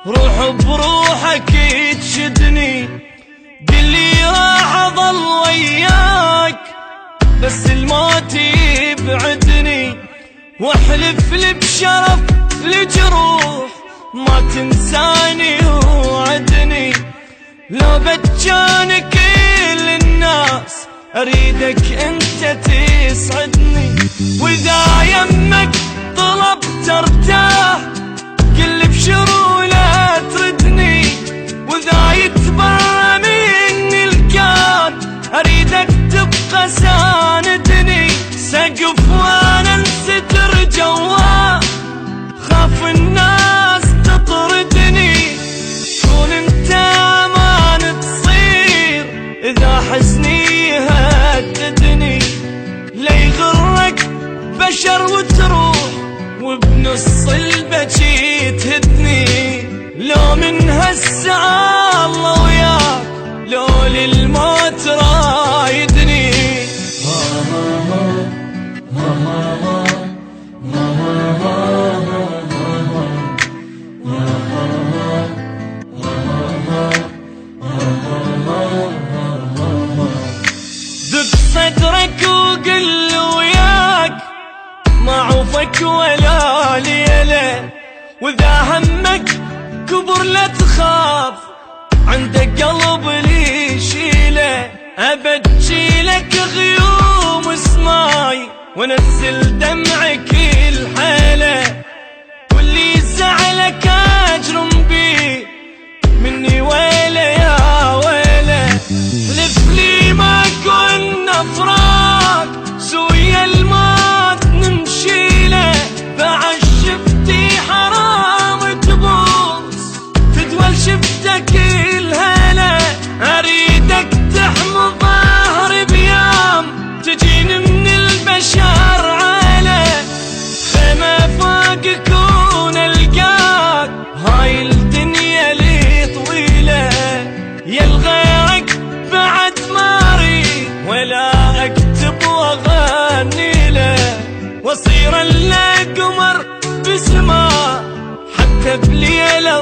روح بروحك تشدني، قلي راح اظل وياك بس الموت يبعدني، واحلف لي بشرف لجروح ما تنساني وعدني. لو بتجاني كل الناس اريدك انت تسعدني، واذا يمك طلبت ارتاح قل بشرو لا تردني، واذا يتبرى مني الكون اريدك تبقى ساندني. سقف وانا انستر جواه خاف الناس تطردني، كون انت امان تصير اذا حزني هددني. لا يغرك بشر وتروح وبنص البكي تهدني، لو من هالساعة الله وياك لو للموت رايدني. دق صدرك وقل وياك ما عوفك ولا ليلة، واذا همك كبر لا تخاف عندك قلب لي شيله. ابجيلك غيوم سماي وانزل دمعك الحيله، واللي زعلك اجرم بيه مني ويله يا ويله. حلف لي ما كنا فراق سويا الموت نمشيله، بعد شفتي حرام تبوس تدول شفتك الهلا. اريدك تحمي ظهري بيام تجيني من البشر عاله، خيمة فوق كون القاك هاي الدنيا لي طويله. يا الغيرك بعد ما اريد ولا اكتب واغني له، واصير الا قمر بسما حتى بليله